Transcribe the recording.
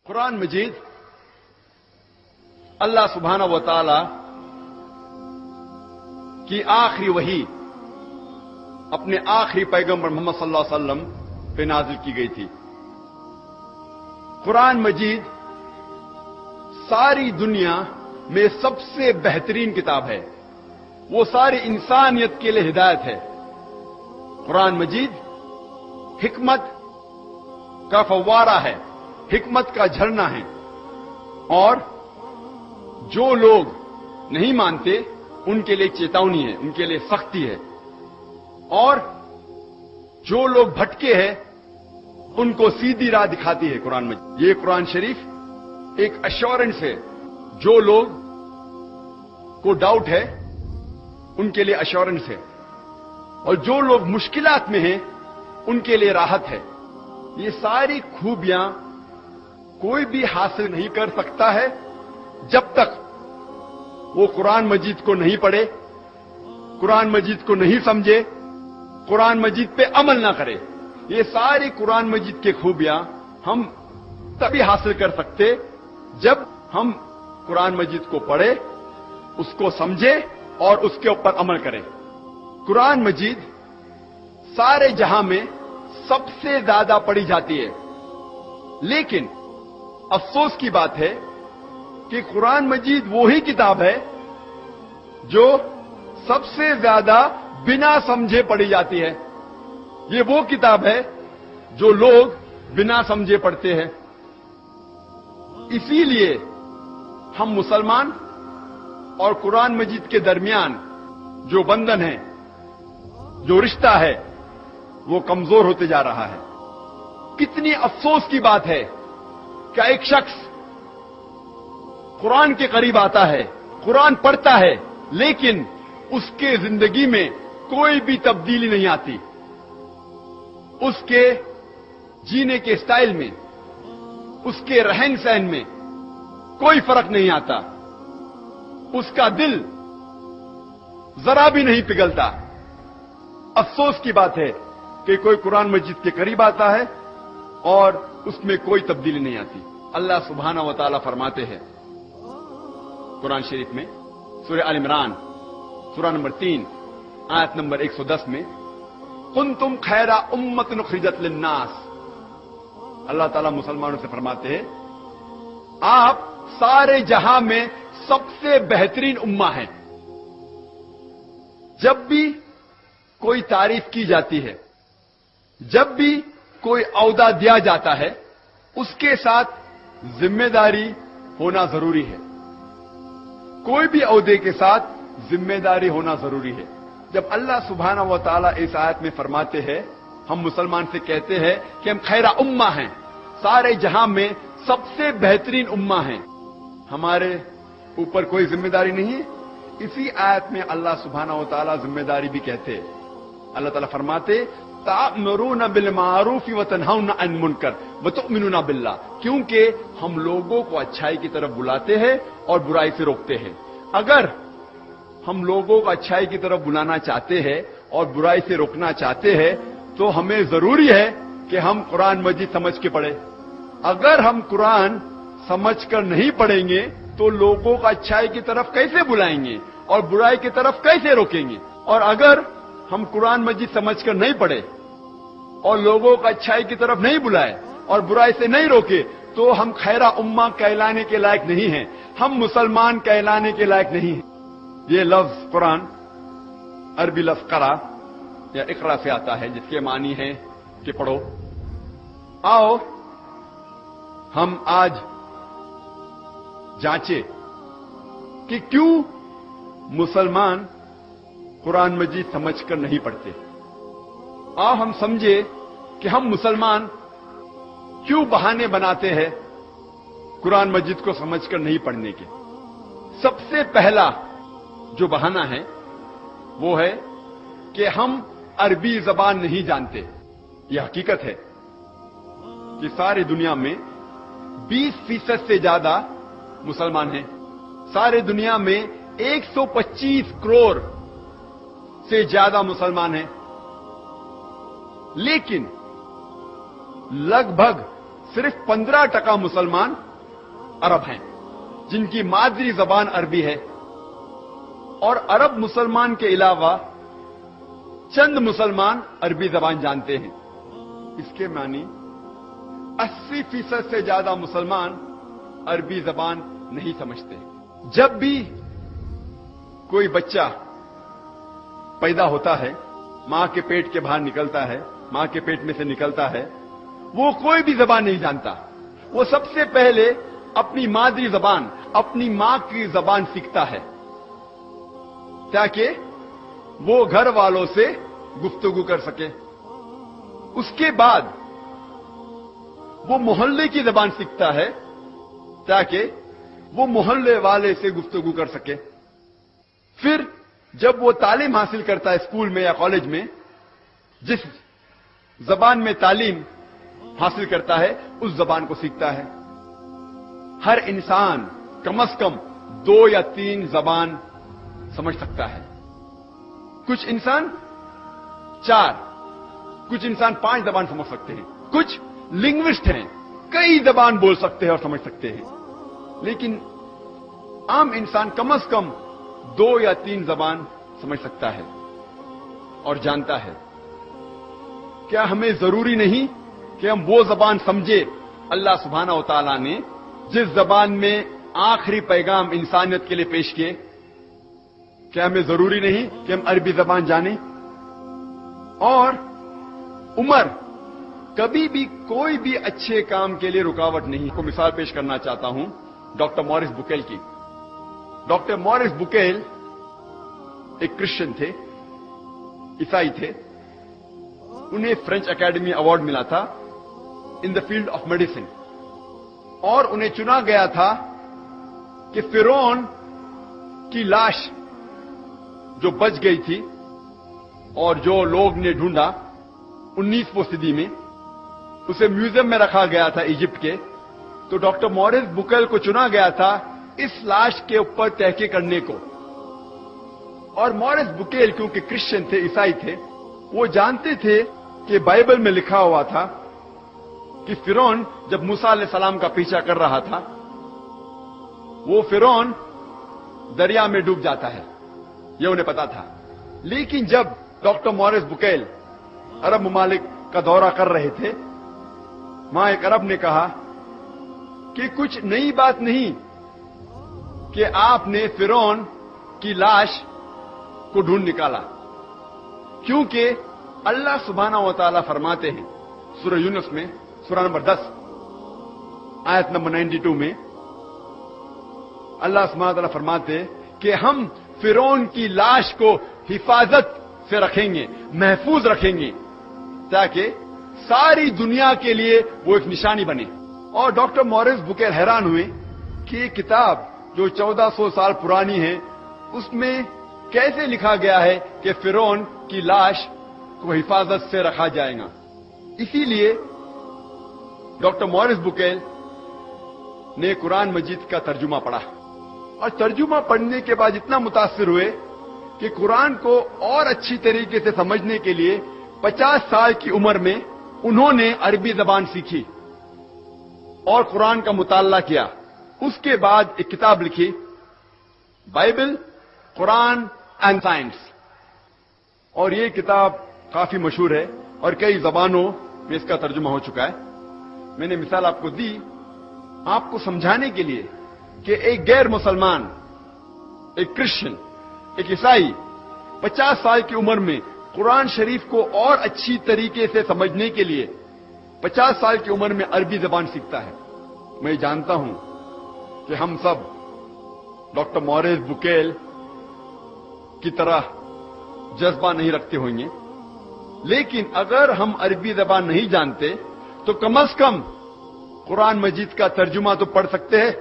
قرآن مجید اللہ سبحانہ و تعالی کی آخری وحی اپنے آخری پیغمبر محمد صلی اللہ علیہ وسلم پہ نازل کی گئی تھی۔ قرآن مجید ساری دنیا میں سب سے بہترین کتاب ہے، وہ ساری انسانیت کے لیے ہدایت ہے۔ قرآن مجید حکمت کا فوارہ ہے، حکمت کا جھرنا ہے، اور جو لوگ نہیں مانتے ان کے لیے چیتونی ہے، ان کے لیے سختی ہے، اور جو لوگ بھٹکے ہیں ان کو سیدھی راہ دکھاتی ہے قرآن مجید۔ یہ قرآن شریف ایک ایشورنس ہے، جو لوگ کو ڈاؤٹ ہے ان کے لیے ایشورنس ہے، اور جو لوگ مشکلات میں ہیں ان کے لیے راحت ہے۔ یہ ساری خوبیاں کوئی بھی حاصل نہیں کر سکتا ہے جب تک وہ قرآن مجید کو نہیں پڑھے، قرآن مجید کو نہیں سمجھے، قرآن مجید پہ عمل نہ کرے۔ یہ ساری قرآن مجید کی خوبیاں ہم تبھی حاصل کر سکتے جب ہم قرآن مجید کو پڑھے، اس کو سمجھے اور اس کے اوپر عمل کریں۔ قرآن مجید سارے جہاں میں سب سے زیادہ پڑھی جاتی ہے، لیکن افسوس کی بات ہے کہ قرآن مجید وہی کتاب ہے جو سب سے زیادہ بنا سمجھے پڑھی جاتی ہے۔ یہ وہ کتاب ہے جو لوگ بنا سمجھے پڑھتے ہیں۔ اسی لیے ہم مسلمان اور قرآن مجید کے درمیان جو بندھن ہے، جو رشتہ ہے، وہ کمزور ہوتے جا رہا ہے۔ کتنی افسوس کی بات ہے کہ ایک شخص قرآن کے قریب آتا ہے، قرآن پڑھتا ہے، لیکن اس کے زندگی میں کوئی بھی تبدیلی نہیں آتی، اس کے جینے کے سٹائل میں، اس کے رہن سہن میں کوئی فرق نہیں آتا، اس کا دل ذرا بھی نہیں پگھلتا۔ افسوس کی بات ہے کہ کوئی قرآن مجید کے قریب آتا ہے اور اس میں کوئی تبدیلی نہیں آتی۔ اللہ سبحانہ و تعالی فرماتے ہیں قرآن شریف میں، سورہ آل عمران سورہ نمبر 3 آیت نمبر 110 میں، کنتم خیر امۃ اخرجت للناس۔ اللہ تعالیٰ مسلمانوں سے فرماتے ہیں آپ سارے جہاں میں سب سے بہترین امہ ہیں۔ جب بھی کوئی تعریف کی جاتی ہے، جب بھی کوئی عہدہ دیا جاتا ہے، اس کے ساتھ ذمہ داری ہونا ضروری ہے۔ کوئی بھی عہدے کے ساتھ ذمہ داری ہونا ضروری ہے۔ جب اللہ سبحانہ و تعالیٰ اس آیت میں فرماتے ہیں، ہم مسلمان سے کہتے ہیں کہ ہم خیر امہ ہیں، سارے جہاں میں سب سے بہترین امہ ہیں، ہمارے اوپر کوئی ذمہ داری نہیں ہے؟ اسی آیت میں اللہ سبحانہ و تعالیٰ ذمہ داری بھی کہتے ہیں۔ اللہ تعالیٰ فرماتے تأمرون بالمعروف وتنہون عن المنکر وتؤمنون باللہ، کیونکہ ہم لوگوں کو اچھائی کی طرف بلاتے ہیں اور برائی سے روکتے ہیں۔ اگر ہم لوگوں کو اچھائی کی طرف بلانا چاہتے ہیں اور برائی سے روکنا چاہتے ہیں تو ہمیں ضروری ہے کہ ہم قرآن مجید سمجھ کے پڑھیں۔ اگر ہم قرآن سمجھ کر نہیں پڑھیں گے تو لوگوں کو اچھائی کی طرف کیسے بلائیں گے اور برائی کی طرف کیسے روکیں گے؟ اور اگر ہم قرآن مجید سمجھ کر نہیں پڑھے اور لوگوں کو اچھائی کی طرف نہیں بلائے اور برائی سے نہیں روکے تو ہم خیرہ امہ کہلانے کے لائق نہیں ہیں، ہم مسلمان کہلانے کے لائق نہیں ہیں۔ یہ لفظ قرآن عربی لفظ قرأ یا اقرا سے آتا ہے، جس کے معنی ہے کہ پڑھو۔ آؤ ہم آج جانچے کہ کیوں مسلمان قرآن مجید سمجھ کر نہیں پڑھتے۔ آؤ ہم سمجھے کہ ہم مسلمان کیوں بہانے بناتے ہیں قرآن مجید کو سمجھ کر نہیں پڑھنے کے۔ سب سے پہلا جو بہانہ ہے وہ ہے کہ ہم عربی زبان نہیں جانتے۔ یہ حقیقت ہے کہ ساری دنیا میں 20% سے زیادہ مسلمان ہیں، سارے دنیا میں 125 کروڑ سے زیادہ مسلمان ہیں، لیکن لگ بھگ صرف 15% مسلمان عرب ہیں جن کی مادری زبان عربی ہے، اور عرب مسلمان کے علاوہ چند مسلمان عربی زبان جانتے ہیں۔ اس کے معنی 80% سے زیادہ مسلمان عربی زبان نہیں سمجھتے۔ جب بھی کوئی بچہ پیدا ہوتا ہے، ماں کے پیٹ کے باہر نکلتا ہے، ماں کے پیٹ میں سے نکلتا ہے، وہ کوئی بھی زبان نہیں جانتا۔ وہ سب سے پہلے اپنی مادری زبان، اپنی ماں کی زبان سیکھتا ہے تاکہ وہ گھر والوں سے گفتگو کر سکے۔ اس کے بعد وہ محلے کی زبان سیکھتا ہے تاکہ وہ محلے والے سے گفتگو کر سکے۔ پھر جب وہ تعلیم حاصل کرتا ہے اسکول میں یا کالج میں، جس زبان میں تعلیم حاصل کرتا ہے اس زبان کو سیکھتا ہے۔ ہر انسان کم از کم 2 یا 3 زبان سمجھ سکتا ہے۔ کچھ انسان 4، کچھ انسان 5 زبان سمجھ سکتے ہیں۔ کچھ لنگوسٹ ہیں، کئی زبان بول سکتے ہیں اور سمجھ سکتے ہیں، لیکن عام انسان کم از کم 2 یا 3 زبان سمجھ سکتا ہے اور جانتا ہے۔ کیا ہمیں ضروری نہیں کہ ہم وہ زبان سمجھے اللہ سبحانہ و تعالیٰ نے جس زبان میں آخری پیغام انسانیت کے لیے پیش کیے؟ کیا ہمیں ضروری نہیں کہ ہم عربی زبان جانیں؟ اور عمر کبھی بھی کوئی بھی اچھے کام کے لیے رکاوٹ نہیں۔ کو مثال پیش کرنا چاہتا ہوں ڈاکٹر موریس بکیل کی۔ ڈاکٹر موریس بکیل ایک کرسچن تھے، عیسائی تھے۔ انہیں فرینچ اکیڈمی ایوارڈ ملا تھا ان دا فیلڈ آف میڈیسن، اور انہیں چنا گیا تھا کہ فرعون کی لاش جو بچ گئی تھی اور جو لوگ نے ڈھونڈا 19ویں صدی میں، اسے میوزیم میں رکھا گیا تھا ایجپٹ کے، تو ڈاکٹر موریس بکیل کو چنا گیا تھا اس لاش کے اوپر تحقیق کرنے کو۔ اور موریس بکیل کیونکہ کرسچن تھے، عیسائی تھے، وہ جانتے تھے کہ بائبل میں لکھا ہوا تھا کہ فرعون جب موسیٰ علیہ السلام کا پیچھا کر رہا تھا، وہ فرعون دریا میں ڈوب جاتا ہے، یہ انہیں پتا تھا۔ لیکن جب ڈاکٹر موریس بکیل عرب ممالک کا دورہ کر رہے تھے، وہاں ایک عرب نے کہا کہ کچھ نئی بات نہیں کہ آپ نے فرعون کی لاش کو ڈھونڈ نکالا، کیونکہ اللہ سبحانہ و تعالیٰ فرماتے ہیں سورہ یونس میں، سورہ نمبر 10 آیت نمبر 92 میں، اللہ سبحانہ و تعالیٰ فرماتے ہیں کہ ہم فرعون کی لاش کو حفاظت سے رکھیں گے، محفوظ رکھیں گے، تاکہ ساری دنیا کے لیے وہ ایک نشانی بنے۔ اور ڈاکٹر موریس بکیل حیران ہوئے کہ یہ کتاب جو 1400 سال پرانی ہے، اس میں کیسے لکھا گیا ہے کہ فرعون کی لاش کو حفاظت سے رکھا جائے گا۔ اسی لیے ڈاکٹر موریس بکیل نے قرآن مجید کا ترجمہ پڑھا، اور ترجمہ پڑھنے کے بعد اتنا متاثر ہوئے کہ قرآن کو اور اچھی طریقے سے سمجھنے کے لیے 50 سال کی عمر میں انہوں نے عربی زبان سیکھی اور قرآن کا مطالعہ کیا۔ اس کے بعد ایک کتاب لکھی، بائبل، قرآن اینڈ سائنس، اور یہ کتاب کافی مشہور ہے اور کئی زبانوں میں اس کا ترجمہ ہو چکا ہے۔ میں نے مثال آپ کو دی آپ کو سمجھانے کے لیے کہ ایک غیر مسلمان، ایک کرسچن، ایک عیسائی 50 سال کی عمر میں قرآن شریف کو اور اچھی طریقے سے سمجھنے کے لیے 50 سال کی عمر میں عربی زبان سیکھتا ہے۔ میں جانتا ہوں کہ ہم سب ڈاکٹر موریس بکیل کی طرح جذبہ نہیں رکھتے ہوں گے، لیکن اگر ہم عربی زبان نہیں جانتے تو کم از کم قرآن مجید کا ترجمہ تو پڑھ سکتے ہیں۔